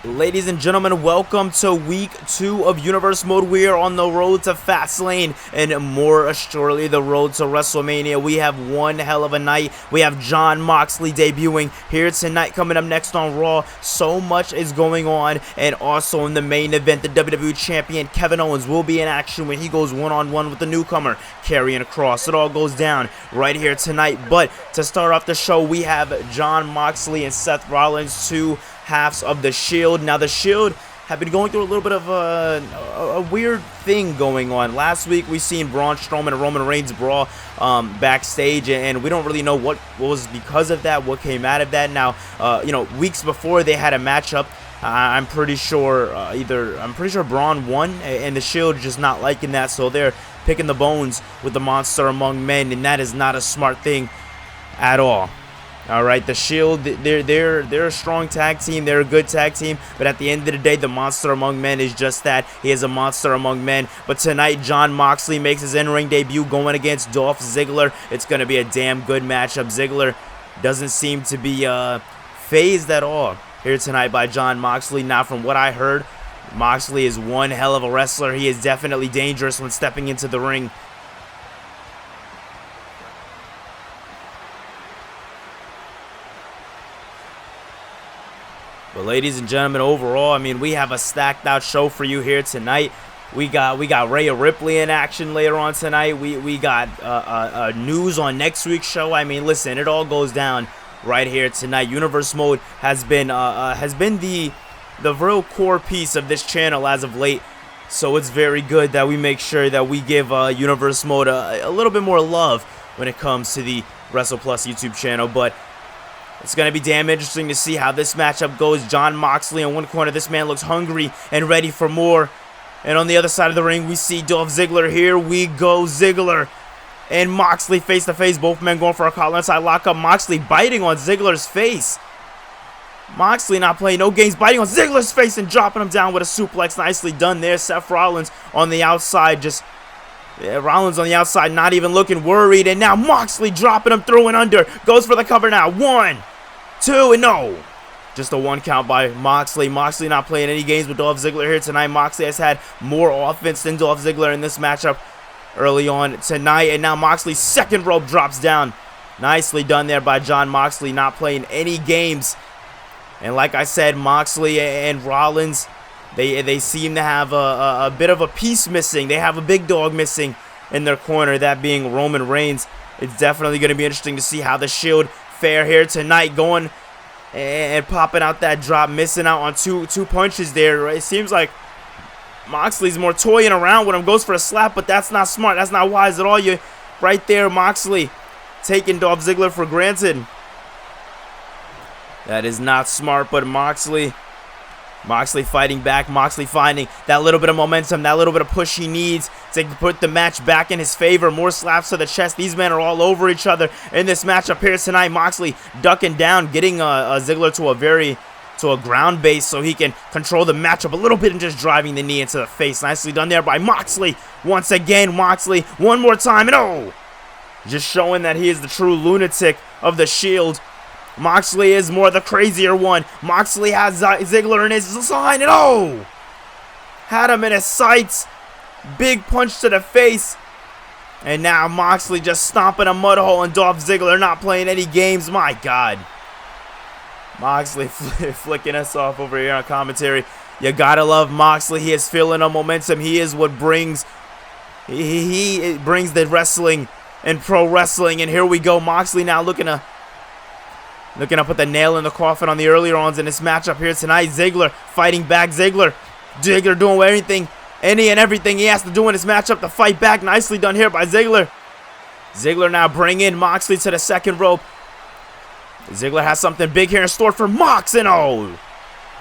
Ladies and gentlemen, welcome to week 2 of Universe Mode. We are on the road to Fastlane and more assuredly the road to WrestleMania. We have one hell of a night. We have Jon Moxley debuting here tonight. Coming up next on Raw, so much is going on. And also in the main event, the WWE Champion Kevin Owens will be in action when he goes one-on-one with the newcomer Karrion Kross. It all goes down right here tonight. But to start off the show, we have Jon Moxley and Seth Rollins, two halves of the Shield. Now the Shield have been going through a little bit of a weird thing going on. Last week we seen Braun Strowman and Roman Reigns brawl backstage, and we don't really know what was because of that, what came out of that. Now weeks before they had a matchup. I'm pretty sure Braun won, and the Shield just not liking that, so they're picking the bones with the monster among men, and that is not a smart thing at all. All right, the Shield, they're a strong tag team. They're a good tag team, but at the end of the day, the monster among men is just that. He is a monster among men. But tonight, Jon Moxley makes his in-ring debut going against Dolph Ziggler. It's going to be a damn good matchup. Ziggler doesn't seem to be phased at all here tonight by Jon Moxley. Now, from what I heard, Moxley is one hell of a wrestler. He is definitely dangerous when stepping into the ring. But ladies and gentlemen, overall, I mean, we have a stacked out show for you here tonight. We got Rhea Ripley in action later on tonight. We got news on next week's show. I mean, listen, it all goes down right here tonight. Universe Mode has been the real core piece of this channel as of late. So it's very good that we make sure that we give Universe Mode a little bit more love when it comes to the Wrestlepluss YouTube channel. But it's going to be damn interesting to see how this matchup goes. Jon Moxley in one corner. This man looks hungry and ready for more. And on the other side of the ring, we see Dolph Ziggler. Here we go, Ziggler and Moxley face to face. Both men going for a collar inside lockup. Moxley biting on Ziggler's face. Moxley not playing no games, biting on Ziggler's face and dropping him down with a suplex. Nicely done there. Seth Rollins on the outside, Rollins on the outside, not even looking worried. And now Moxley dropping him through and under. Goes for the cover now. 1, 2, and no. Just a 1 count by Moxley. Moxley not playing any games with Dolph Ziggler here tonight. Moxley has had more offense than Dolph Ziggler in this matchup early on tonight. And now Moxley's second rope drops down. Nicely done there by Jon Moxley, not playing any games. And like I said, Moxley and Rollins, they seem to have a bit of a piece missing. They have a big dog missing in their corner, that being Roman Reigns. It's definitely going to be interesting to see how the Shield fare here tonight, going and popping out that drop, missing out on two punches there. It seems like Moxley's more toying around with him, goes for a slap, but that's not smart. That's not wise at all. You right there, Moxley taking Dolph Ziggler for granted. That is not smart, but Moxley fighting back. Moxley finding that little bit of momentum, that little bit of push he needs to put the match back in his favor. More slaps to the chest. These men are all over each other in this matchup here tonight. Moxley ducking down, getting Ziggler to a ground base so he can control the matchup a little bit and just driving the knee into the face. Nicely done there by Moxley. Once again, Moxley, one more time, and oh! Just showing that he is the true lunatic of the Shield. Moxley is more the crazier one. Moxley has Ziggler in his sign, and oh! Had him in his sights. Big punch to the face. And now Moxley just stomping a mud hole, and Dolph Ziggler not playing any games. My God. Moxley flicking us off over here on commentary. You gotta love Moxley. He is feeling a momentum. He is what brings... He brings the wrestling and pro wrestling. And here we go. Moxley now looking to put the nail in the coffin on the earlier ons in this matchup here tonight. Ziggler fighting back. Ziggler doing anything, any and everything he has to do in this matchup to fight back. Nicely done here by Ziggler. Ziggler now bringing Moxley to the second rope. Ziggler has something big here in store for Mox, and oh!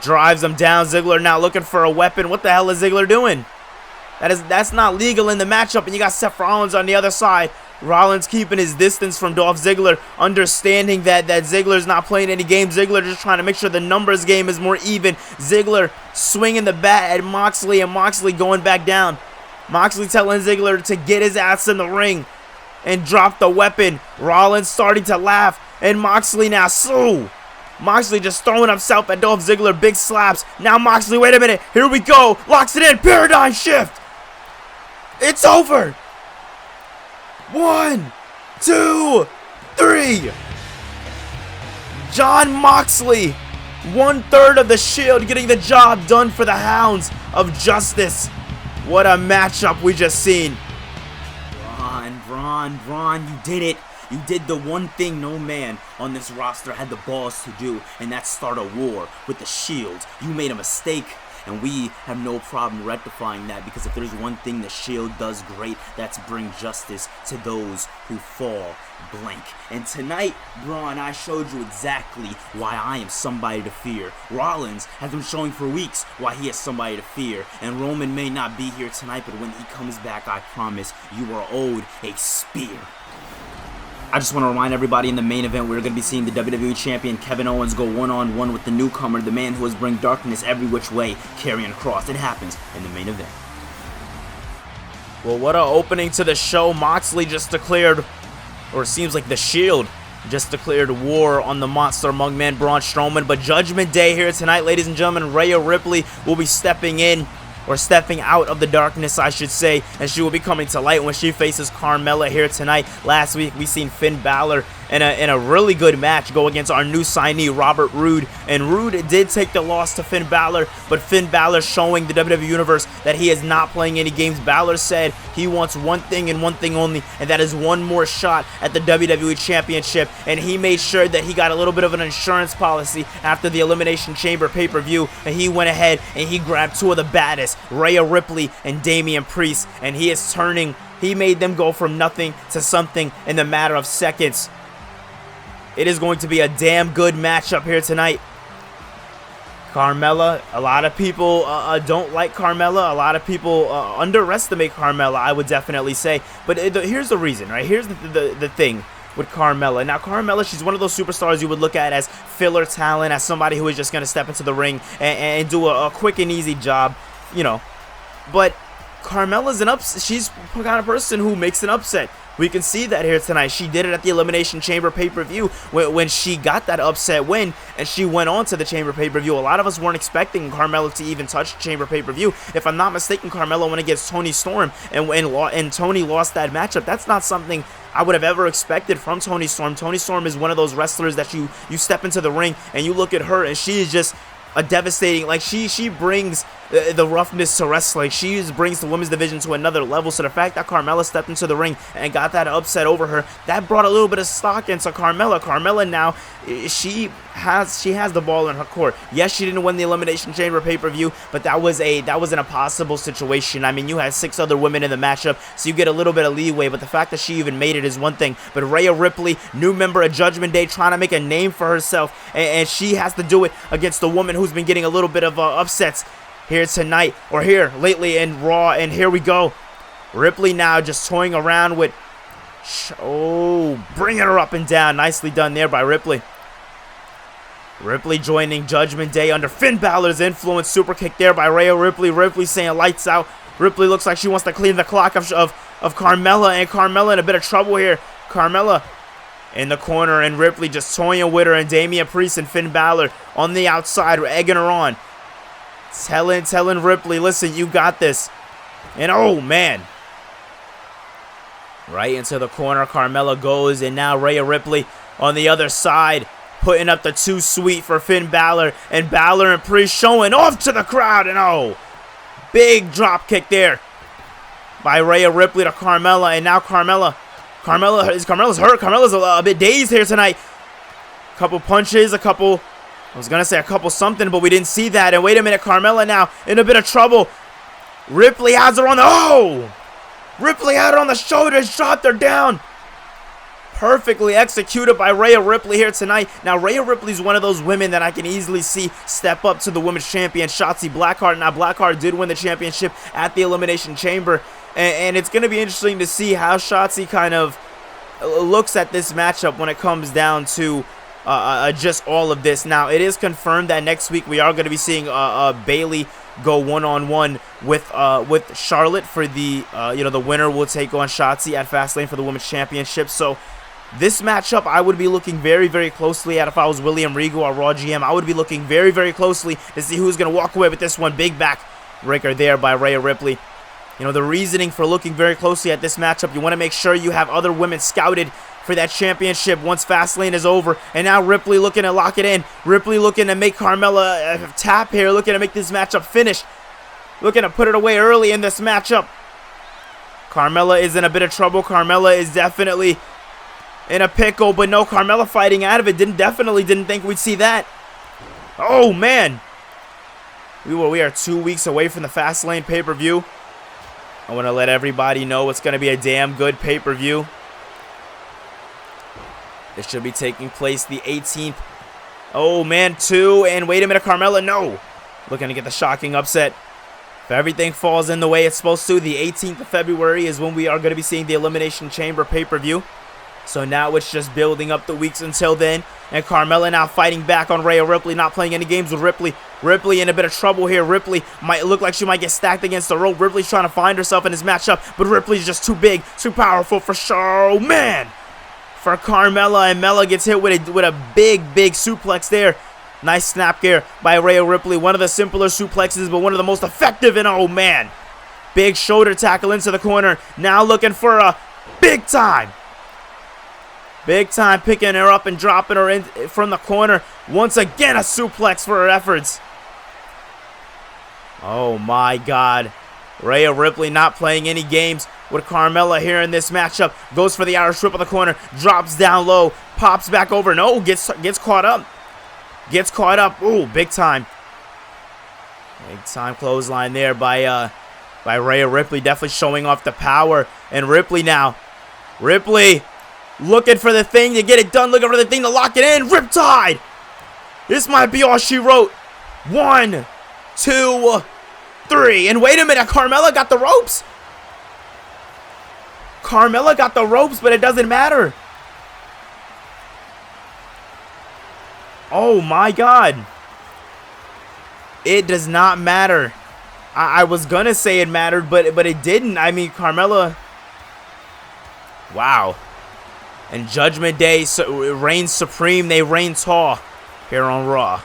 Drives him down. Ziggler now looking for a weapon. What the hell is Ziggler doing? That's not legal in the matchup, and you got Seth Rollins on the other side. Rollins keeping his distance from Dolph Ziggler, understanding that Ziggler's not playing any games. Ziggler just trying to make sure the numbers game is more even. Ziggler swinging the bat at Moxley, and Moxley going back down. Moxley telling Ziggler to get his ass in the ring and drop the weapon. Rollins starting to laugh, and Moxley now Moxley just throwing himself at Dolph Ziggler. Big slaps. Now Moxley, wait a minute. Here we go. Locks it in. Paradigm shift. It's over. 1, 2, 3. Jon Moxley, 1/3 of the Shield, getting the job done for the Hounds of Justice. What a matchup we just seen. Braun, you did it. You did the one thing no man on this roster had the balls to do, and that's start a war with the Shield. You made a mistake, and we have no problem rectifying that, because if there's one thing the Shield does great, that's bring justice to those who fall blank. And tonight, Braun, I showed you exactly why I am somebody to fear. Rollins has been showing for weeks why he is somebody to fear, and Roman may not be here tonight, but when he comes back, I promise you are owed a spear. I just want to remind everybody, in the main event, we're going to be seeing the WWE Champion Kevin Owens go one-on-one with the newcomer, the man who has brought darkness every which way, Karrion Kross. It happens in the main event. Well, what an opening to the show. Moxley just declared, or it seems like the Shield just declared war on the Monster Among Men, Braun Strowman. But Judgment Day here tonight, ladies and gentlemen. Rhea Ripley will be stepping in, or stepping out of the darkness, I should say, and she will be coming to light when she faces Carmella here tonight. Last week, we seen Finn Balor in a really good match go against our new signee, Robert Roode, and Roode did take the loss to Finn Balor, but Finn Balor showing the WWE Universe that he is not playing any games. Balor said he wants one thing and one thing only, and that is one more shot at the WWE Championship, and he made sure that he got a little bit of an insurance policy after the Elimination Chamber pay-per-view, and he went ahead and he grabbed two of the baddest, Rhea Ripley and Damian Priest, and he made them go from nothing to something in the matter of seconds. It is going to be a damn good matchup here tonight. Carmella, a lot of people don't like Carmella. A lot of people underestimate Carmella, I would definitely say. But here's the reason, right? Here's the thing with Carmella. Now, Carmella, she's one of those superstars you would look at as filler talent, as somebody who is just going to step into the ring and do a quick and easy job, you know. But Carmella's she's the kind of person who makes an upset. We can see that here tonight. She did it at the Elimination Chamber pay-per-view when she got that upset win, and she went on to the Chamber pay-per-view. A lot of us weren't expecting Carmella to even touch Chamber pay-per-view. If I'm not mistaken, Carmella went against Toni Storm, and Toni lost that matchup. That's not something I would have ever expected from Toni Storm. Toni Storm is one of those wrestlers that you step into the ring, and you look at her, and she is just a devastating, like, she brings the roughness to wrestling. She brings the women's division to another level. So the fact that Carmella stepped into the ring and got that upset over her, that brought a little bit of stock into Carmella. Carmella now, she has the ball in her court. Yes, she didn't win the Elimination Chamber pay-per-view, but that was an impossible situation. I mean, you had 6 other women in the matchup, so you get a little bit of leeway, but the fact that she even made it is one thing. But Rhea Ripley, new member of Judgment Day, trying to make a name for herself, and she has to do it against the woman who's been getting a little bit of upsets here tonight, or here lately in Raw. And here we go. Ripley now just toying around with, bringing her up and down. Nicely done there by Ripley. Ripley joining Judgment Day under Finn Balor's influence. Super kick there by Rhea Ripley. Ripley saying lights out. Ripley looks like she wants to clean the clock of Carmella, and Carmella in a bit of trouble here. Carmella in the corner, and Ripley just toying with her, and Damian Priest and Finn Balor on the outside, egging her on. Telling Ripley, listen, you got this. And oh, man. Right into the corner, Carmella goes, and now Rhea Ripley on the other side, putting up the 2 sweet for Finn Balor, and Balor and Priest showing off to the crowd, and big drop kick there by Rhea Ripley to Carmella, and now Carmella's hurt. Carmella's a bit dazed here tonight. A couple punches, I was going to say a couple something, but we didn't see that. And wait a minute, Carmella now in a bit of trouble. Ripley has her on the, Ripley had her on the shoulders, dropped her down. Perfectly executed by Rhea Ripley here tonight. Now, Rhea Ripley's one of those women that I can easily see step up to the women's champion, Shotzi Blackheart. Now, Blackheart did win the championship at the Elimination Chamber, and it's going to be interesting to see how Shotzi kind of looks at this matchup when it comes down to just all of this. Now, it is confirmed that next week we are going to be seeing Bayley go one-on-one with Charlotte for the the winner will take on Shotzi at Fastlane for the Women's Championship. So This matchup, I would be looking very, very closely at if I was William Regal or Raw GM. I would be looking very, very closely to see who's going to walk away with this one. Big back breaker there by Rhea Ripley. You know, the reasoning for looking very closely at this matchup, you want to make sure you have other women scouted for that championship once Fastlane is over. And now Ripley looking to lock it in. Ripley looking to make Carmella tap here, looking to make this matchup finish. Looking to put it away early in this matchup. Carmella is in a bit of trouble. Carmella is definitely in a pickle, but no, Carmella fighting out of it. Definitely didn't think we'd see that. Oh, man. We are 2 weeks away from the Fastlane pay-per-view. I want to let everybody know it's going to be a damn good pay-per-view. This should be taking place the 18th. Oh, man, 2. And wait a minute, Carmella, no. Looking to get the shocking upset. If everything falls in the way it's supposed to, the 18th of February is when we are going to be seeing the Elimination Chamber pay-per-view. So now it's just building up the weeks until then. And Carmella now fighting back on Rhea Ripley, not playing any games with Ripley. Ripley in a bit of trouble here. Ripley might look like she might get stacked against the rope. Ripley's trying to find herself in this matchup, but Ripley's just too big, too powerful for sure. Oh, man! For Carmella, and Mella gets hit with a big suplex there. Nice snap here by Rhea Ripley. One of the simpler suplexes, but one of the most effective. And oh, man. Big shoulder tackle into the corner. Now looking for a big time picking her up and dropping her in from the corner. Once again, a suplex for her efforts. Oh, my God. Rhea Ripley not playing any games with Carmella here in this matchup. Goes for the Irish whip of the corner. Drops down low. Pops back over. No, gets caught up. Gets caught up. Ooh, big time. Big time clothesline there by Rhea Ripley. Definitely showing off the power. And Ripley now. Ripley looking for the thing to get it done. Looking for the thing to lock it in. Riptide. This might be all she wrote. 1, 2, 3. And wait a minute. Carmella got the ropes. Carmella got the ropes, but it doesn't matter. Oh, my God. It does not matter. I was going to say it mattered, but it didn't. I mean, Carmella. Wow. And Judgment Day reigns supreme. They reign tall here on Raw.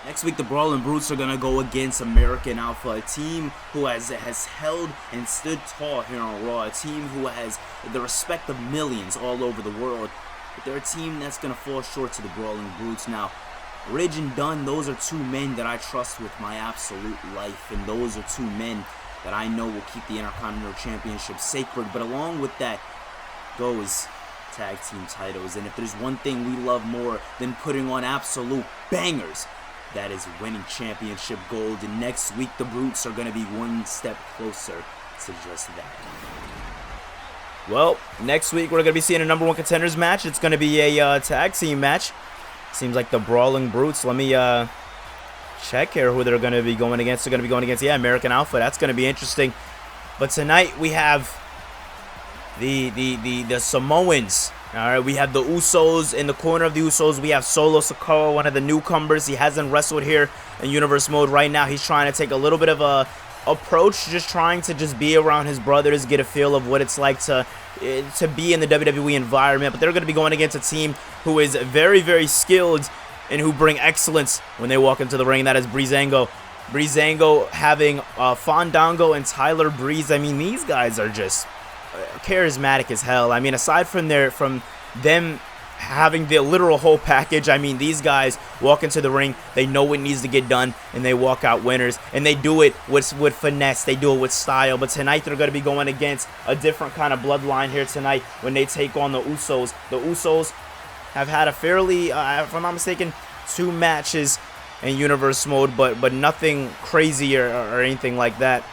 Next week, the Brawling Brutes are going to go against American Alpha, a team who has held and stood tall here on Raw, a team who has the respect of millions all over the world. But they're a team that's going to fall short to the Brawling Brutes. Now, Ridge and Dunn, those are two men that I trust with my absolute life, and those are two men that I know will keep the Intercontinental Championship sacred. But along with that goes tag team titles, and if there's one thing we love more than putting on absolute bangers, that is winning championship gold. And next week, the Brutes are going to be one step closer to just that. Well, next week we're going to be seeing a number one contenders match. It's going to be a tag team match. Seems like the Brawling Brutes. Let me check here who they're going to be going against. They're going to be going against, yeah, American Alpha. That's going to be interesting. But tonight we have the Samoans. All right, we have the Usos. In the corner of the Usos, we have Solo Sikoa, one of the newcomers. He hasn't wrestled here in Universe Mode right now. He's trying to take a little bit of a approach, just trying to just be around his brothers, get a feel of what it's like to be in the WWE environment. But they're going to be going against a team who is very, very skilled and who bring excellence when they walk into the ring. That is Breezango. Breezango having Fandango and Tyler Breeze. I mean, these guys are just charismatic as hell. I mean, aside from them having the literal whole package, I mean, these guys walk into the ring, they know what needs to get done, and they walk out winners, and they do it with finesse, they do it with style. But tonight they're going to be going against a different kind of bloodline here tonight when they take on the Usos. The Usos have had a fairly, if I'm not mistaken, 2 matches in Universe Mode, but nothing crazy or anything like that.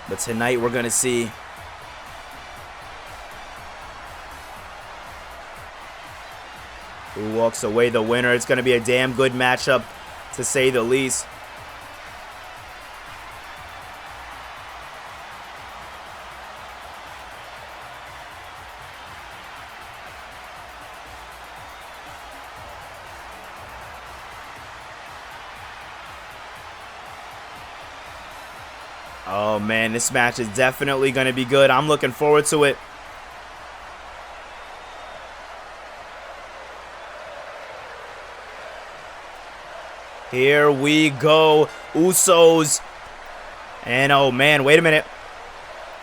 But tonight we're going to see who walks away the winner. It's going to be a damn good matchup, to say the least. Oh, man, this match is definitely going to be good. I'm looking forward to it. Here we go. Usos. And, oh, man, wait a minute.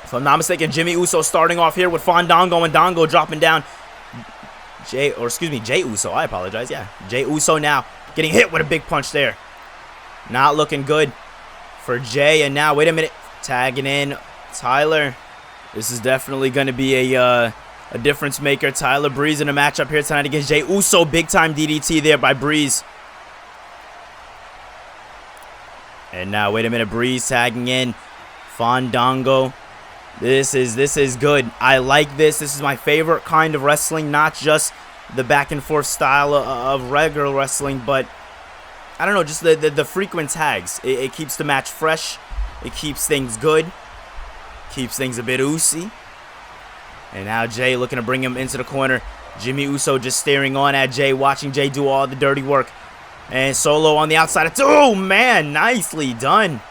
If I'm not mistaken, Jimmy Uso starting off here with Fandango and Dongo dropping down. Jay Uso. I apologize. Yeah, Jay Uso now getting hit with a big punch there. Not looking good for Jay. And now, wait a minute. Tagging in Tyler. This is definitely going to be a difference maker. Tyler Breeze in a matchup here tonight against Jay Uso. Big time DDT there by Breeze. And now, wait a minute, Breeze tagging in Fandango. This is good. I like this. This is my favorite kind of wrestling, not just the back and forth style of regular wrestling, but I don't know, just the frequent tags. It keeps the match fresh. It keeps things good. Keeps things a bit oozy. And now Jay looking to bring him into the corner. Jimmy Uso just staring on at Jay, watching Jay do all the dirty work. And Solo on the outside. Oh, man, nicely done.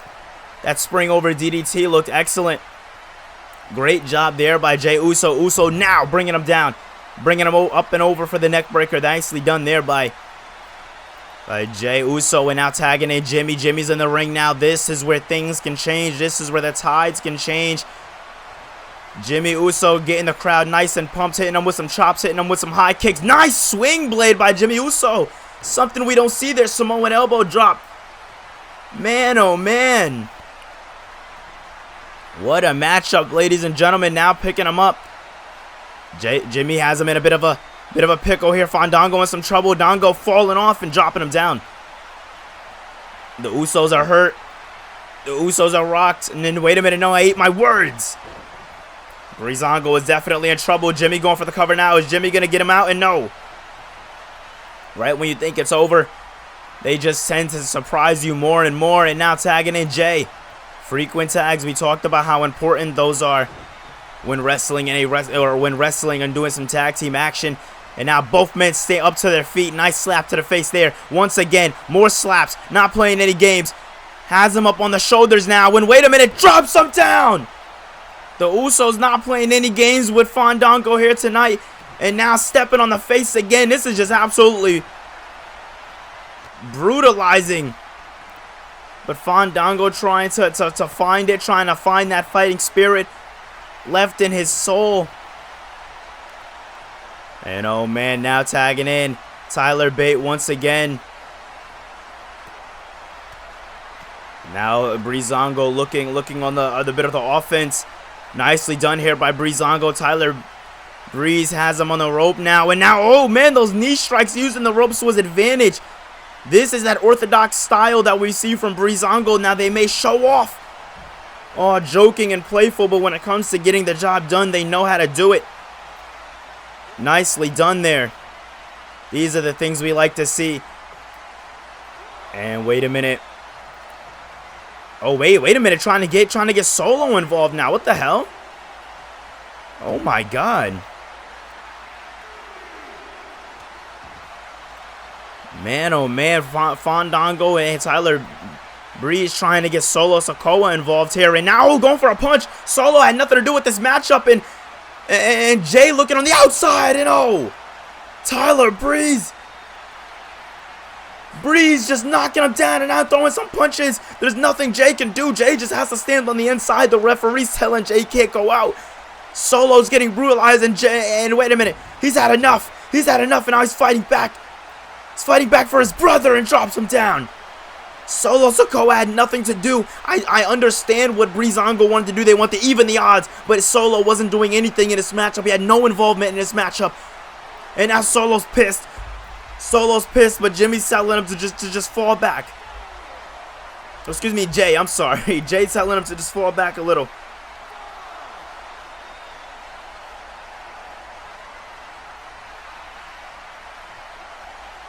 That spring over DDT looked excellent. Great job there by Jay Uso. Uso now bringing him down. Bringing him up and over for the neck breaker. Nicely done there by Jay Uso. And now tagging in Jimmy. Jimmy's in the ring now. This is where things can change. This is where the tides can change. Jimmy Uso getting the crowd nice and pumped. Hitting them with some chops. Hitting them with some high kicks. Nice swing blade by Jimmy Uso. Something we don't see there. Samoan elbow drop. Man, oh man. What a matchup, ladies and gentlemen. Now picking him up. Jimmy has him in a bit of a pickle here. Fandango in some trouble. Dongo falling off and dropping him down. The Usos are hurt. The Usos are rocked. And then, wait a minute. No, I ate my words. Breezango is definitely in trouble. Jimmy going for the cover now. Is Jimmy going to get him out? And no. Right when you think it's over, they just tend to surprise you more and more. And now tagging in Jay. Frequent tags. We talked about how important those are when wrestling when wrestling and doing some tag team action. And now both men stay up to their feet. Nice slap to the face there. Once again, more slaps. Not playing any games. Has him up on the shoulders now. When, wait a minute, drops him down. The Usos not playing any games with Fandango here tonight. And now stepping on the face again. This is just absolutely brutalizing. But Fandango trying to find it. Trying to find that fighting spirit left in his soul. And oh man, now tagging in Tyler Bate once again. Now Breezango looking on the bit of the offense. Nicely done here by Breezango. Tyler Breeze has him on the rope now. And now, oh man, those knee strikes using the ropes was advantage. This is that orthodox style that we see from Breezango. Now they may show off. Oh, joking and playful, but when it comes to getting the job done, they know how to do it. Nicely done there. These are the things we like to see. And wait a minute. Oh, wait a minute. Trying to get Solo involved now. What the hell? Oh my God. Man, oh man. Fandango and Tyler Breeze trying to get Solo Sikoa involved here. And now going for a punch. Solo had nothing to do with this matchup. And Jay looking on the outside. And oh, Tyler Breeze just knocking him down and out, throwing some punches. There's nothing Jay can do. Jay just has to stand on the inside. The referee's telling Jay can't go out. Solo's getting brutalized, and wait a minute. He's had enough. He's had enough, and now he's fighting back. He's fighting back for his brother and drops him down. Solo Sikoa had nothing to do. I understand what Breezango wanted to do. They want to even the odds, but Solo wasn't doing anything in this matchup. He had no involvement in this matchup. And now Solo's pissed. Solo's pissed, but Jimmy's telling him to just fall back. Oh, excuse me, Jay. I'm sorry. Jay's telling him to just fall back a little.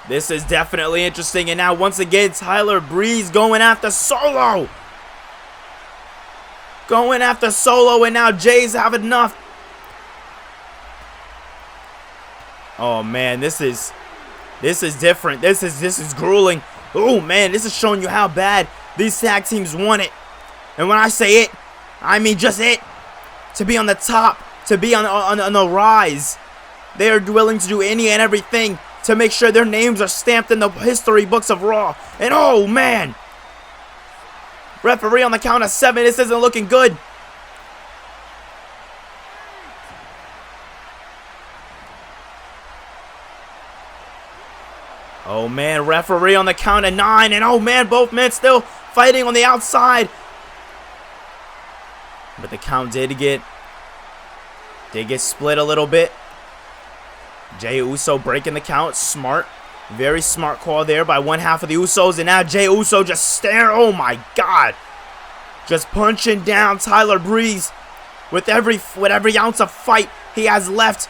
This is definitely interesting. And now, once again, Tyler Breeze going after Solo. Going after Solo, and now Jay's having enough. Oh, man, this is different. This is grueling. Oh, man, this is showing you how bad these tag teams want it. And when I say it, I mean just it. To be on the top, to be on the rise. They are willing to do any and everything to make sure their names are stamped in the history books of Raw. And oh man, referee on the count of 7. This isn't looking good. Oh man, referee on the count of 9. And oh man, both men still fighting on the outside. But the count did get split a little bit. Jey Uso breaking the count. Smart. Very smart call there by one half of the Usos. And now Jey Uso just staring. Oh my God. Just punching down Tyler Breeze with every ounce of fight he has left.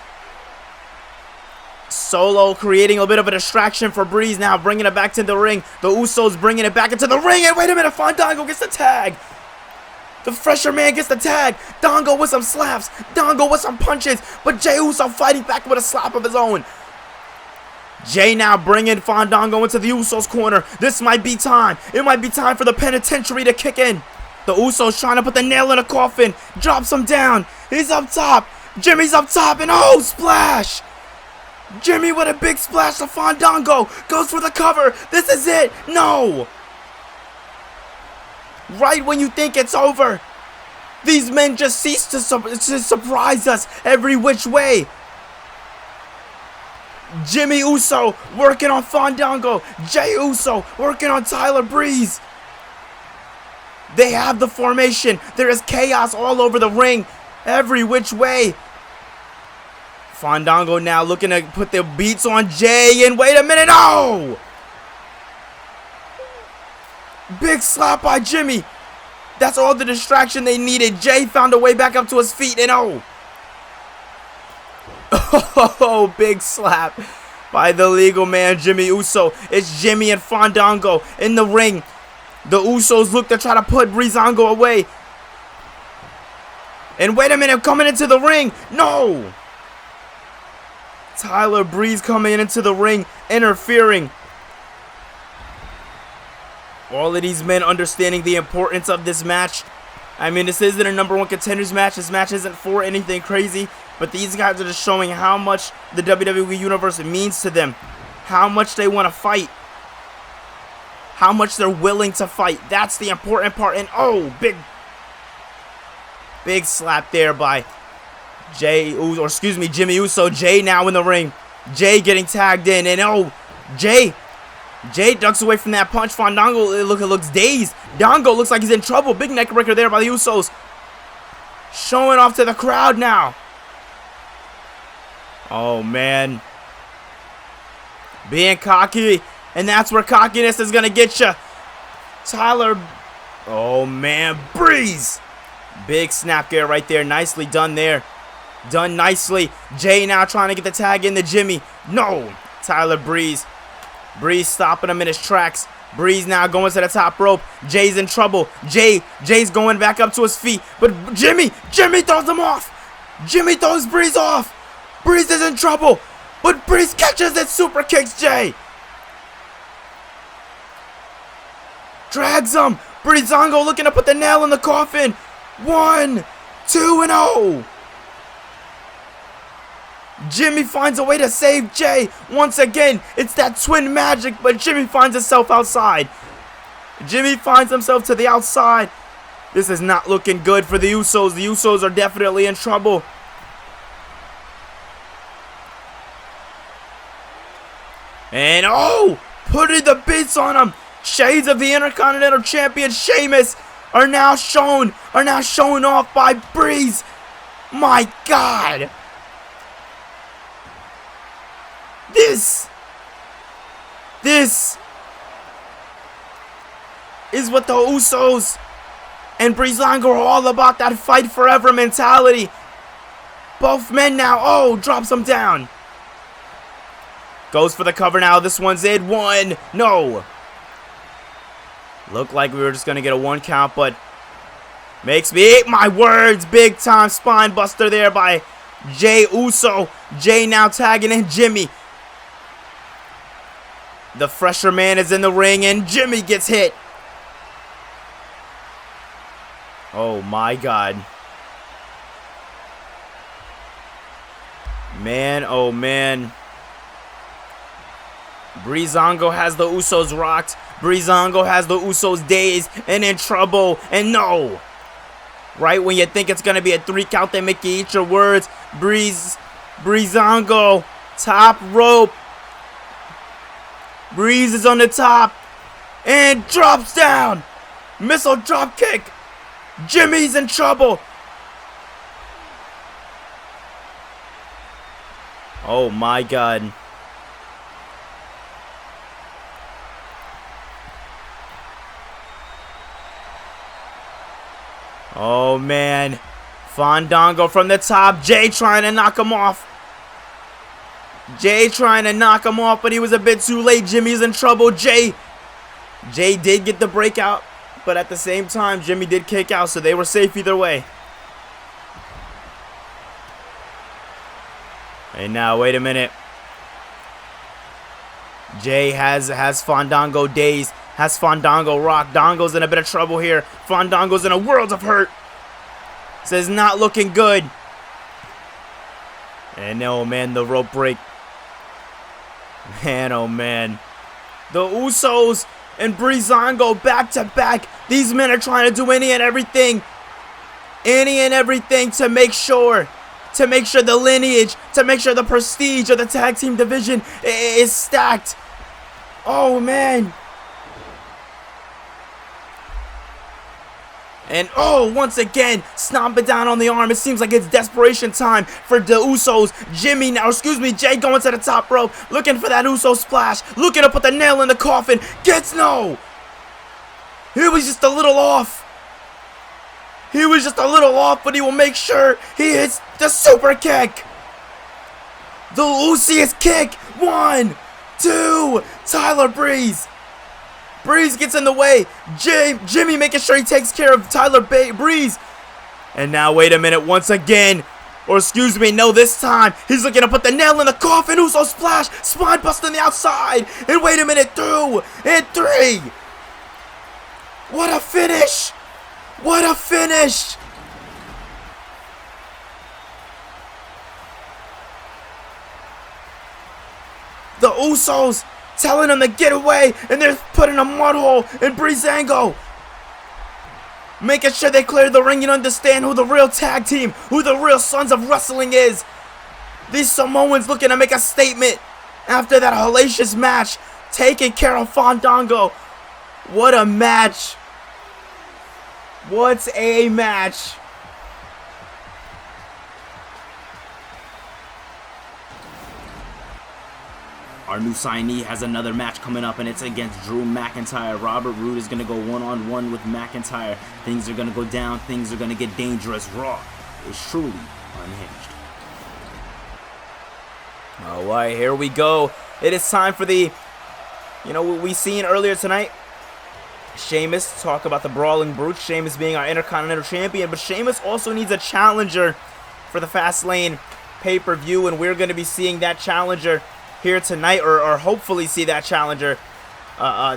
Solo creating a bit of a distraction for Breeze now, bringing it back to the ring. The Usos bringing it back into the ring. And wait a minute, Fandango gets the tag. The fresher man gets the tag. Dongo with some slaps. Dongo with some punches. But Jey Uso fighting back with a slap of his own. Jey now bringing Fandango into the Usos corner. This might be time. It might be time for the penitentiary to kick in. The Usos trying to put the nail in the coffin. Drops him down. He's up top. Jimmy's up top. And oh, splash. Jimmy with a big splash to Fandango. Goes for the cover. This is it. No. Right when you think it's over, these men just cease to surprise us every which way. Jimmy Uso working on Fandango. Jey Uso working on Tyler Breeze. They have the formation. There is chaos all over the ring, every which way. Fandango now looking to put the beats on Jey. And wait a minute, no! Big slap by Jimmy. That's all the distraction they needed. Jey found a way back up to his feet. And oh. Oh, big slap by the legal man, Jimmy Uso. It's Jimmy and Fandango in the ring. The Usos look to try to put Breezango away. And wait a minute, coming into the ring. No. Tyler Breeze coming into the ring, interfering. All of these men understanding the importance of this match. I mean, this isn't a #1 contenders match. This match isn't for anything crazy. But these guys are just showing how much the WWE Universe means to them. How much they want to fight. How much they're willing to fight. That's the important part. And oh, big slap there by Jimmy Uso. Jey now in the ring. Jey getting tagged in. And oh, Jey ducks away from that punch. Fandango looks dazed. Dongo looks like he's in trouble. Big neck breaker there by the Usos. Showing off to the crowd now. Oh, man. Being cocky. And that's where cockiness is going to get you. Tyler. Oh, man. Breeze. Big snap there right there. Nicely done there. Done nicely. Jey now trying to get the tag into Jimmy. No. Tyler Breeze. Breeze stopping him in his tracks. Breeze now going to the top rope. Jey's in trouble. Jey's going back up to his feet. But Jimmy throws him off. Jimmy throws Breeze off. Breeze is in trouble. But Breeze catches and super kicks Jey. Drags him. Breezango looking to put the nail in the coffin. 1, 2, and 0. Jimmy finds a way to save Jey. Once again, it's that twin magic, but Jimmy finds himself outside. Jimmy finds himself to the outside. This is not looking good for the Usos. The Usos are definitely in trouble. And oh, putting the beats on him. Shades of the Intercontinental Champion Sheamus are now shown off by Breeze. My God. This is what the Usos and Breezango are all about, that fight forever mentality. Both men now, oh, drops him down. Goes for the cover now, this one's in. 1, no. Looked like we were just going to get a 1 count, but makes me eat my words. Big time spine buster there by Jey Uso. Jey now tagging in Jimmy. The fresher man is in the ring and Jimmy gets hit. Oh my God. Man, oh man. Breezango has the Usos rocked. Breezango has the Usos dazed and in trouble. And no. Right when you think it's going to be a 3 count, they make you eat your words. Breezango. Top rope. Breeze is on the top. And drops down. Missile drop kick. Jimmy's in trouble. Oh my God. Oh man. Fandango from the top. Jay trying to knock him off. Jay trying to knock him off, but he was a bit too late. Jimmy's in trouble. Jay did get the breakout, but at the same time, Jimmy did kick out, so they were safe either way. And now, wait a minute. Jay has Fandango dazed, has Fandango rocked. Dongo's in a bit of trouble here. Fandango's in a world of hurt. Says not looking good. And oh man, the rope break. Man, oh man. The Usos and Breezango back to back. These men are trying to do any and everything to make sure the lineage, to make sure the prestige of the tag team division is stacked. Oh man. And oh, once again, stomping down on the arm. It seems like it's desperation time for the Usos. Jay going to the top rope, looking for that Uso splash, looking to put the nail in the coffin. Gets no. He was just a little off. But he will make sure he hits the super kick. The Lucius kick. 1, 2. Tyler Breeze. Breeze gets in the way. Jimmy making sure he takes care of Tyler Breeze. And now, wait a minute, once again. No, this time, he's looking to put the nail in the coffin. Uso splash. Spine bust on the outside. And wait a minute, 2 and 3. What a finish. What a finish. The Usos telling him to get away, and they're putting a mud hole in Breezango. Making sure they clear the ring and understand who the real tag team, who the real Sons of Wrestling is. These Samoans looking to make a statement after that hellacious match, taking care of Fandango. What a match. What a match. Our new signee has another match coming up, and it's against Drew McIntyre. Robert Roode is going to go one-on-one with McIntyre. Things are going to go down. Things are going to get dangerous. Raw is truly unhinged. Alright, here we go. It is time for the, we seen earlier tonight, Sheamus talk about the Brawling Brute. Sheamus being our Intercontinental Champion, but Sheamus also needs a challenger for the Fastlane pay-per-view, and we're going to be seeing that challenger here tonight, or hopefully see that challenger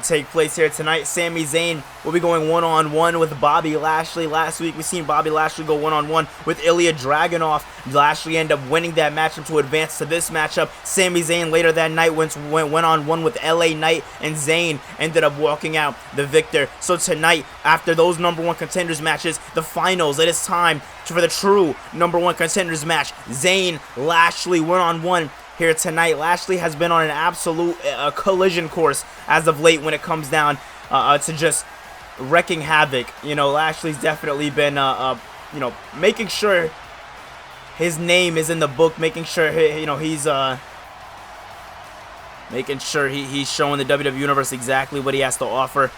take place here tonight. Sami Zayn will be going one-on-one with Bobby Lashley. Last week we seen Bobby Lashley go one-on-one with Ilya Dragunov. Lashley ended up winning that matchup to advance to this matchup. Sami Zayn later that night went on-one with LA Knight, and Zayn ended up walking out the victor. So tonight, after those #1 contenders matches, the finals, it is time for the true #1 contenders match. Zayn, Lashley one-on-one here tonight. Lashley has been on an absolute collision course as of late when it comes down to just wrecking havoc. Lashley's definitely been, making sure his name is in the book, making sure he's he's showing the WWE Universe exactly what he has to offer.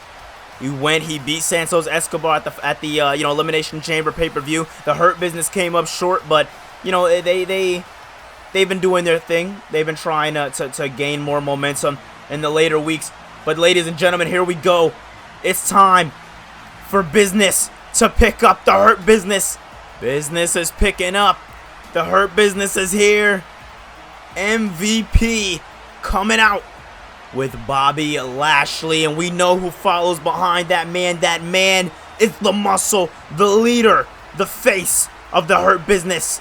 He beat Santos Escobar at the Elimination Chamber pay-per-view. The Hurt Business came up short, but they've been doing their thing. They've been trying to gain more momentum in the later weeks. But ladies and gentlemen, here we go. It's time for business to pick up. The Hurt Business. Business is picking up. The Hurt Business is here. MVP coming out with Bobby Lashley. And we know who follows behind that man. That man is the muscle, the leader, the face of the Hurt Business.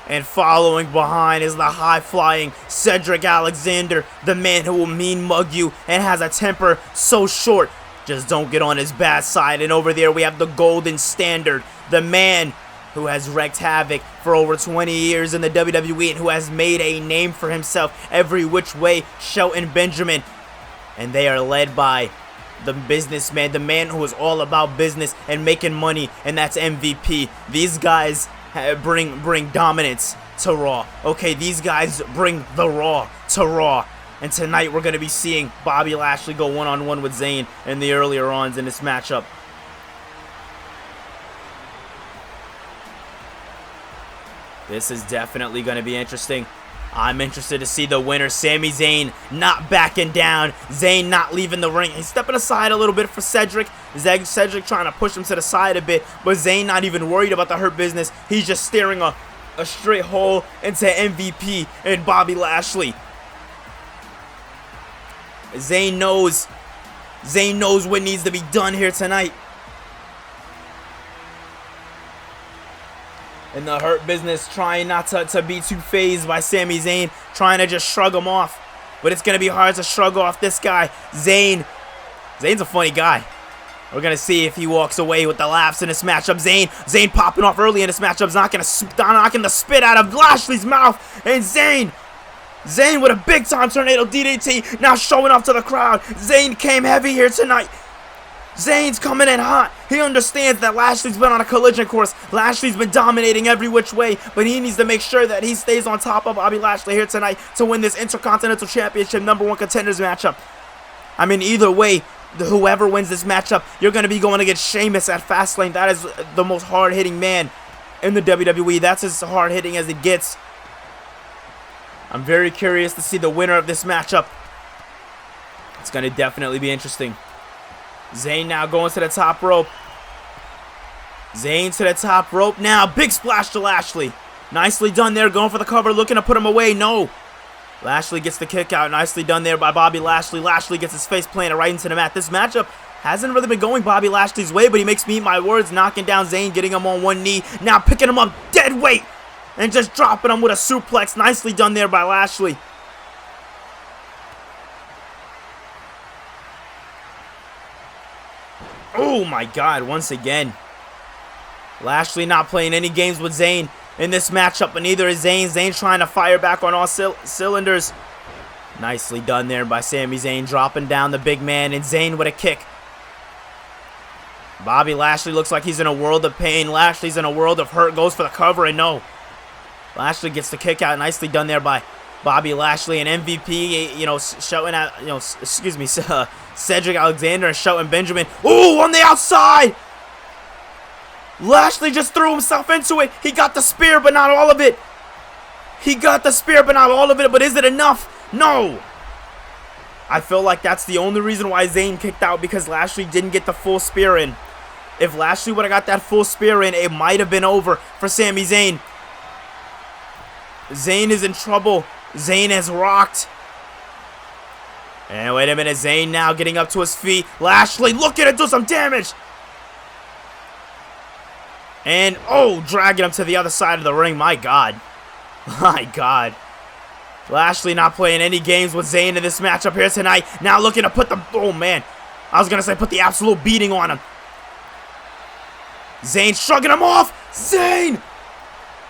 And following behind is the high-flying Cedric Alexander, the man who will mean mug you and has a temper so short, just don't get on his bad side. And over there we have the Golden Standard, the man who has wreaked havoc for over 20 years in the WWE and who has made a name for himself every which way, Shelton Benjamin. And they are led by the businessman, the man who is all about business and making money, and that's MVP. These guys bring dominance to Raw. Okay, these guys bring the Raw to Raw. And tonight we're going to be seeing Bobby Lashley go one-on-one with Zayn in the earlier ons in this matchup. This is definitely going to be interesting. I'm interested to see the winner, Sami Zayn, not backing down. Zayn not leaving the ring. He's stepping aside a little bit for Cedric. Cedric trying to push him to the side a bit, but Zayn not even worried about the Hurt Business. He's just staring a straight hole into MVP and Bobby Lashley. Zayn knows what needs to be done here tonight. And the Hurt Business trying not to be too phased by Sami Zayn, trying to just shrug him off. But it's going to be hard to shrug off this guy, Zayn. Zayn's a funny guy. We're going to see if he walks away with the laughs in this matchup. Zayn popping off early in this matchup, knocking the spit out of Lashley's mouth. And Zayn with a big-time tornado DDT, now showing off to the crowd. Zayn came heavy here tonight. Zayn's coming in hot. He understands that Lashley's been on a collision course. Lashley's been dominating every which way, but he needs to make sure that he stays on top of Bobby Lashley here tonight to win this Intercontinental Championship #1 contenders matchup. I mean, either way, whoever wins this matchup, you're going to be going against Sheamus at Fastlane. That is the most hard-hitting man in the WWE. That's as hard-hitting as it gets. I'm very curious to see the winner of this matchup. It's going to definitely be interesting. Zayn now going to the top rope. Zayn to the top rope now. Big splash to Lashley. Nicely done there. Going for the cover. Looking to put him away. No. Lashley gets the kick out. Nicely done there by Bobby Lashley. Lashley gets his face planted right into the mat. This matchup hasn't really been going Bobby Lashley's way, but he makes me eat my words. Knocking down Zayn. Getting him on one knee. Now picking him up dead weight. And just dropping him with a suplex. Nicely done there by Lashley. Oh my God, once again. Lashley not playing any games with Zayn in this matchup, but neither is Zayn. Zayn trying to fire back on all cylinders. Nicely done there by Sami Zayn, dropping down the big man, and Zayn with a kick. Bobby Lashley looks like he's in a world of pain. Lashley's in a world of hurt, goes for the cover, and no. Lashley gets the kick out. Nicely done there by Bobby Lashley, and MVP, shouting at, Cedric Alexander and Shelton Benjamin. Ooh, on the outside! Lashley just threw himself into it. He got the spear, but not all of it. But is it enough? No! I feel like that's the only reason why Zayn kicked out, because Lashley didn't get the full spear in. If Lashley would have got that full spear in, it might have been over for Sami Zayn. Zayn is in trouble. Zayn has rocked. And wait a minute, Zayn now getting up to his feet. Lashley looking to do some damage. And, dragging him to the other side of the ring. My God. Lashley not playing any games with Zayn in this matchup here tonight. Now looking to put the, put the absolute beating on him. Zayn shrugging him off. Zayn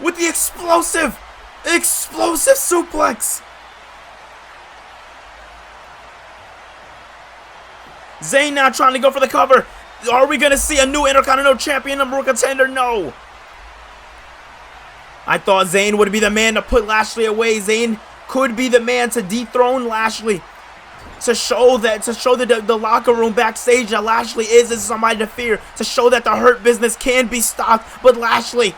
with the explosive suplex. Zayn now trying to go for the cover. Are we going to see a new Intercontinental Champion #1 contender? No. I thought Zayn would be the man to put Lashley away. Zayn could be the man to dethrone Lashley. To show the locker room backstage that Lashley is somebody to fear. To show that the Hurt Business can be stopped. But Lashley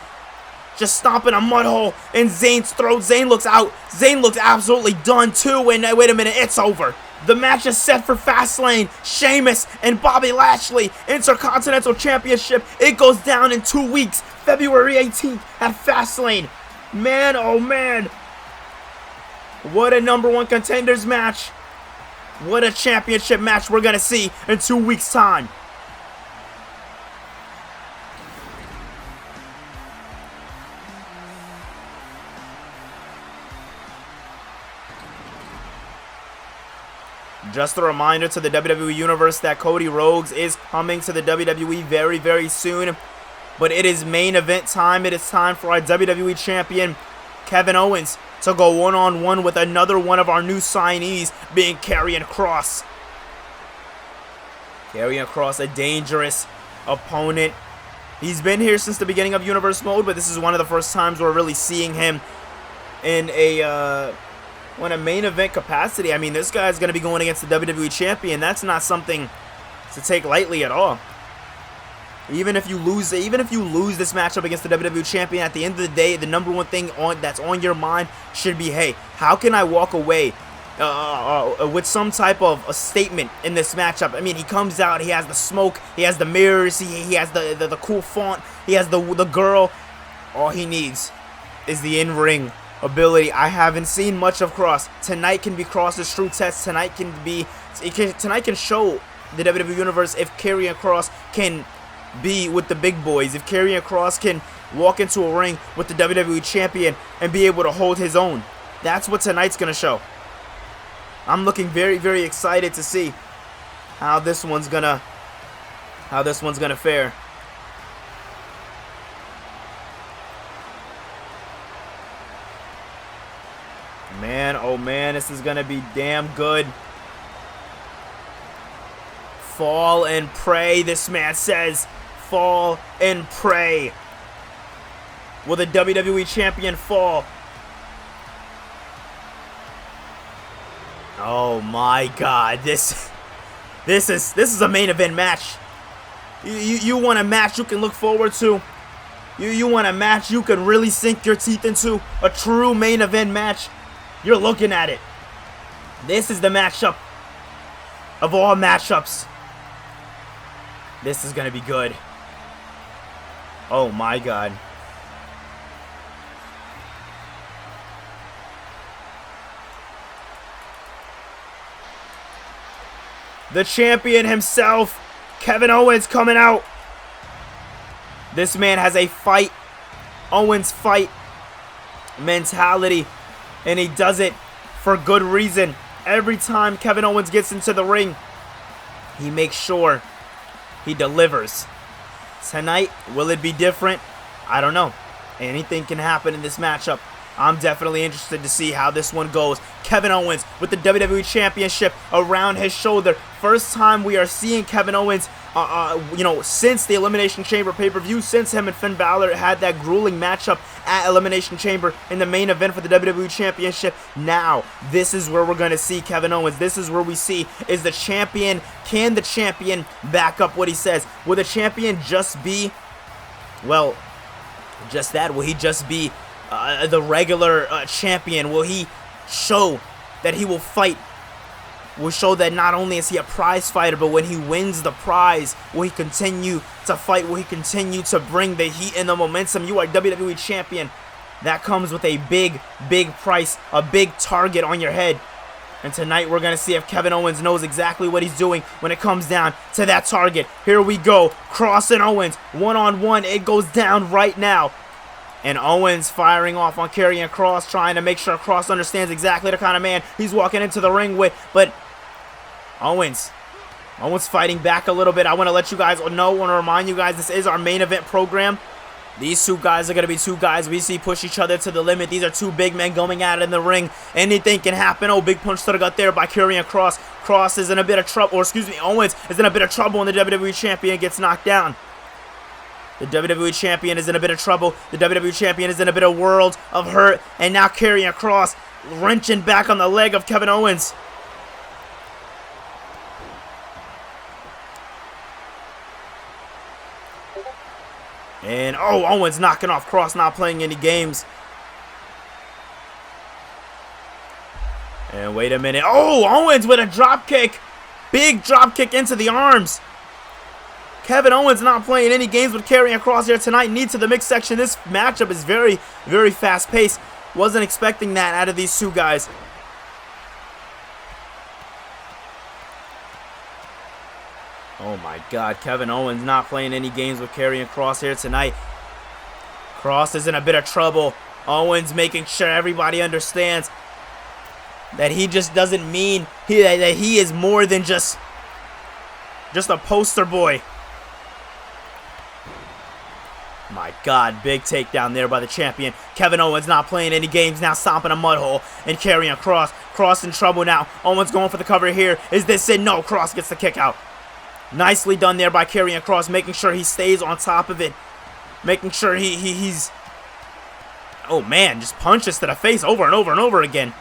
just stomping a mud hole in Zayn's throat. Zayn looks out. Zayn looks absolutely done too. And wait a minute, it's over. The match is set for Fastlane. Sheamus and Bobby Lashley, Intercontinental Championship. It goes down in 2 weeks, February 18th at Fastlane. Man, oh man. What a #1 contenders match. What a championship match we're going to see in 2 weeks' time. Just a reminder to the WWE Universe that Cody Rhodes is coming to the WWE very, very soon. But it is main event time. It is time for our WWE Champion, Kevin Owens, to go one-on-one with another one of our new signees, being Karrion Kross. Karrion Kross, a dangerous opponent. He's been here since the beginning of Universe Mode, but this is one of the first times we're really seeing him in a main event capacity. I mean, this guy's going to be going against the WWE Champion. That's not something to take lightly at all. Even if you lose this matchup against the WWE Champion, at the end of the day, the number one thing that's on your mind should be, hey, how can I walk away with some type of a statement in this matchup? I mean, he comes out, he has the smoke, he has the mirrors, he has the cool font, he has the girl. All he needs is the in-ring ability. I haven't seen much of Kross. Tonight can be Kross's true test. Tonight can show the WWE Universe if Karrion Kross can be with the big boys, if Karrion Kross can walk into a ring with the WWE Champion and be able to hold his own. That's what tonight's gonna show. I'm looking very, very excited to see how this one's gonna fare. Man, oh man, this is gonna be damn good. Fall and pray, this man says. Fall and pray. Will the WWE Champion fall? Oh my God, this is a main event match. You want a match you can look forward to? You want a match you can really sink your teeth into? A true main event match? You're looking at it. This is the matchup of all matchups. This is gonna be good. Oh my God. The champion himself, Kevin Owens, coming out. This man has a fight, Owens fight mentality, and he does it for good reason. Every time Kevin Owens gets into the ring, he makes sure he delivers. Tonight, will it be different? I don't know. Anything can happen in this matchup. I'm definitely interested to see how this one goes. Kevin Owens with the WWE Championship around his shoulder. First time we are seeing Kevin Owens, since the Elimination Chamber pay-per-view, since him and Finn Balor had that grueling matchup at Elimination Chamber in the main event for the WWE Championship. Now, this is where we're going to see Kevin Owens. This is where we see, is the champion, can the champion back up what he says? Will the champion just be, well, just that? Will he just be the regular champion? Will he show that he will fight? Will show that not only is he a prize fighter, but when he wins the prize, will he continue to fight? Will he continue to bring the heat and the momentum? You are WWE champion. That comes with a big, big price, a big target on your head. And tonight we're going to see if Kevin Owens knows exactly what he's doing when it comes down to that target. Here we go. Kross and Owens, one-on-one. It goes down right now. And Owens firing off on Karrion Kross, trying to make sure Kross understands exactly the kind of man he's walking into the ring with. But Owens fighting back a little bit. I want to let you guys know, want to remind you guys, this is our main event program. These two guys are going to be two guys we see push each other to the limit. These are two big men going at it in the ring. Anything can happen. Oh, big punch to the gut there by Karrion Kross. Kross is in a bit of trouble, Owens is in a bit of trouble when the WWE Champion gets knocked down. The WWE Champion is in a bit of trouble. The WWE Champion is in a bit of world of hurt. And now Karrion Kross wrenching back on the leg of Kevin Owens. And, oh, Owens knocking off Kross, not playing any games. And wait a minute. Oh, Owens with a drop kick. Big drop kick into the arms. Kevin Owens not playing any games with Karrion Kross here tonight. Need to the mix section. This matchup is very, very fast-paced. Wasn't expecting that out of these two guys. Oh my God, Kevin Owens not playing any games with Karrion Kross here tonight. Kross is in a bit of trouble. Owens making sure everybody understands. that he just doesn't mean that he is more than just a poster boy. My God, big takedown there by the champion. Kevin Owens not playing any games now, stomping a mud hole and carrying Kross. Kross in trouble now. Owens going for the cover here. Is this it? No, Kross gets the kick out. Nicely done there by Karrion Kross, making sure he stays on top of it. Making sure he's... Oh man, just punches to the face over and over and over again.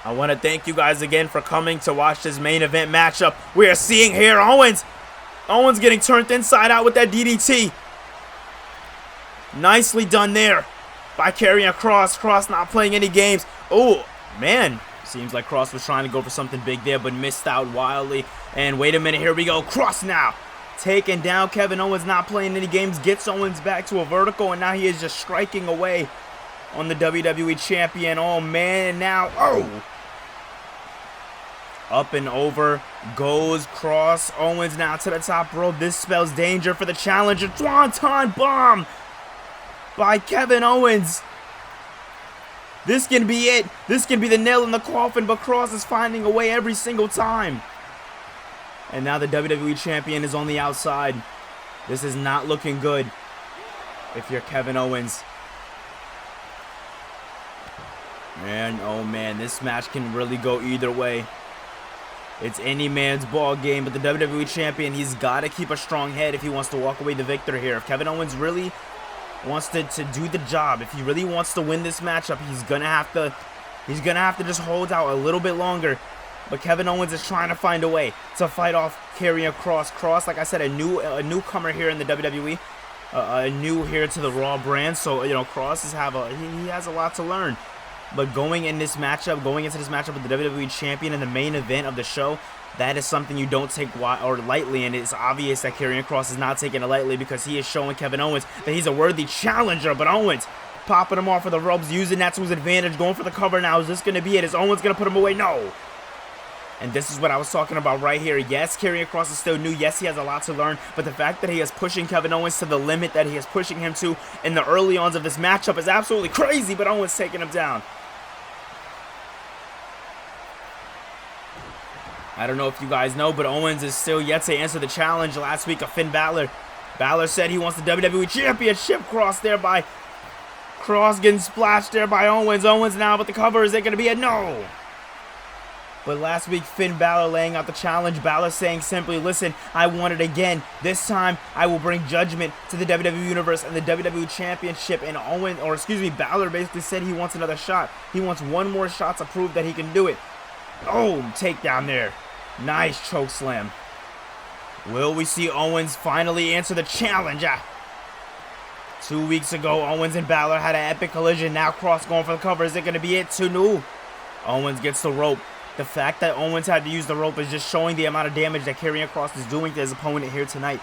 I want to thank you guys again for coming to watch this main event matchup. We are seeing here Owens getting turned inside out with that DDT. Nicely done there by Karrion Kross. Kross not playing any games. Oh, man. Seems like Kross was trying to go for something big there, but missed out wildly. And wait a minute, here we go. Kross now taking down Kevin Owens, not playing any games. Gets Owens back to a vertical, and now he is just striking away on the WWE Champion. Oh, man. And now, oh. Up and over goes Kross. Owens now to the top rope. This spells danger for the challenger. Swanton bomb by Kevin Owens. This can be it. This can be the nail in the coffin, but Kross is finding a way every single time. And now the WWE Champion is on the outside. This is not looking good if you're Kevin Owens. Man, oh man, this match can really go either way. It's any man's ball game, but the WWE Champion, he's got to keep a strong head if he wants to walk away the victor here. If Kevin Owens really wants to do the job, if he really wants to win this matchup, he's gonna have to just hold out a little bit longer. But Kevin Owens is trying to find a way to fight off Karrion Kross. Kross, like I said, a newcomer here in the WWE, new here to the Raw brand. So you know, Kross he has a lot to learn. But going into this matchup with the WWE Champion in the main event of the show, that is something you don't take lightly, and it's obvious that Karrion Kross is not taking it lightly because he is showing Kevin Owens that he's a worthy challenger. But Owens popping him off of the ropes, using that to his advantage, going for the cover now. Is this going to be it? Is Owens going to put him away? No. And this is what I was talking about right here. Yes, Karrion Kross is still new. Yes, he has a lot to learn. But the fact that he is pushing Kevin Owens to the limit that he is pushing him to in the early ons of this matchup is absolutely crazy. But Owens taking him down. I don't know if you guys know, but Owens is still yet to answer the challenge last week of Finn Balor. Balor said he wants the WWE Championship. Kross there by Kross getting splashed there by Owens. Owens now with the cover. Is it going to be a no? But last week, Finn Balor laying out the challenge. Balor saying simply, listen, I want it again. This time, I will bring judgment to the WWE Universe and the WWE Championship. And Balor basically said he wants another shot. He wants one more shot to prove that he can do it. Oh, takedown there. Nice choke slam. Will we see Owens finally answer the challenge? 2 weeks ago, Owens and Balor had an epic collision. Now Kross going for the cover. Is it going to be it? 2 new. Owens gets the rope. The fact that Owens had to use the rope is just showing the amount of damage that Karrion Kross is doing to his opponent here tonight.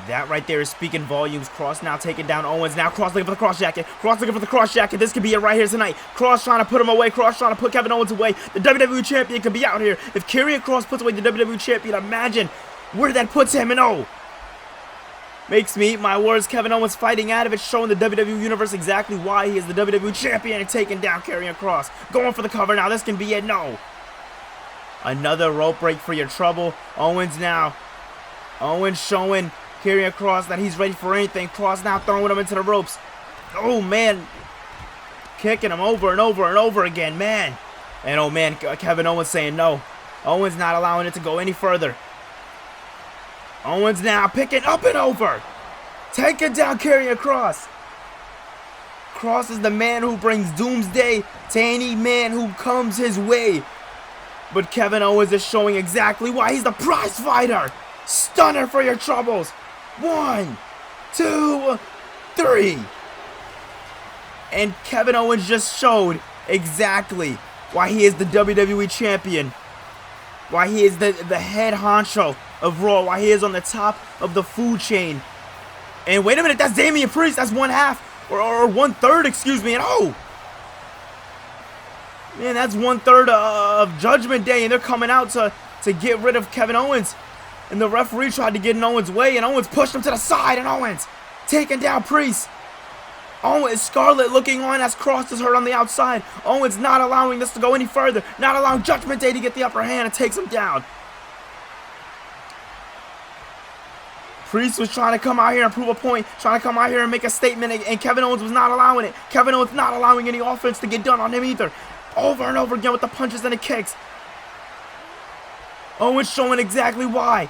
That right there is speaking volumes. Kross now taking down Owens. Now Kross looking for the cross jacket. Kross looking for the cross jacket. This could be it right here tonight. Kross trying to put him away. Kross trying to put Kevin Owens away. The WWE Champion could be out here. If Karrion Kross puts away the WWE Champion, imagine where that puts him. And oh, makes me eat my words. Kevin Owens fighting out of it, showing the WWE Universe exactly why he is the WWE Champion and taking down Karrion Kross. Going for the cover now. This can be it. No. Another rope break for your trouble. Owens now. Owens showing Karrion Kross that he's ready for anything. Kross now throwing him into the ropes. Oh, man. Kicking him over and over and over again, man. And oh, man, Kevin Owens saying no. Owens not allowing it to go any further. Owens now picking up and over. Taking down Karrion Kross. Kross is the man who brings doomsday to any man who comes his way. But Kevin Owens is showing exactly why he's the prize fighter. Stunner for your troubles. 1, 2, 3. And Kevin Owens just showed exactly why he is the WWE Champion. Why he is the head honcho of Raw. Why he is on the top of the food chain. And wait a minute, that's Damian Priest. That's 1/2 or 1/3, excuse me. And oh, man, that's 1/3 of Judgment Day, and they're coming out to get rid of Kevin Owens. And the referee tried to get in Owens' way, and Owens pushed him to the side, and Owens taking down Priest. Owens, Scarlett looking on as Kross is hurt on the outside. Owens not allowing this to go any further. Not allowing Judgment Day to get the upper hand and takes him down. Priest was trying to come out here and prove a point, trying to come out here and make a statement, and Kevin Owens was not allowing it. Kevin Owens not allowing any offense to get done on him either. Over and over again with the punches and the kicks. Owens showing exactly why.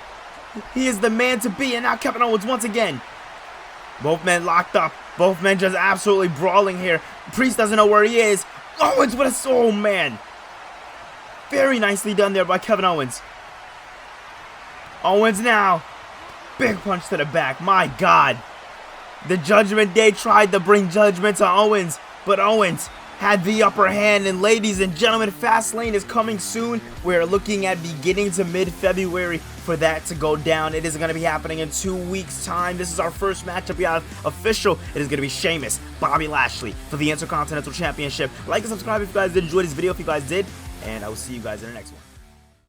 He is the man to be, and now Kevin Owens once again. Both men locked up. Both men just absolutely brawling here. Priest doesn't know where he is. Owens with a soul, man. Very nicely done there by Kevin Owens. Owens now. Big punch to the back. My God. The Judgment Day tried to bring judgment to Owens, but Owens had the upper hand. And ladies and gentlemen, Fastlane is coming soon. We're looking at beginning to mid-February for that to go down. It is going to be happening in 2 weeks' time. This is our first matchup. We have official. It is going to be Sheamus, Bobby Lashley for the Intercontinental Championship. Like and subscribe if you guys did enjoy this video, if you guys did, and I will see you guys in the next one.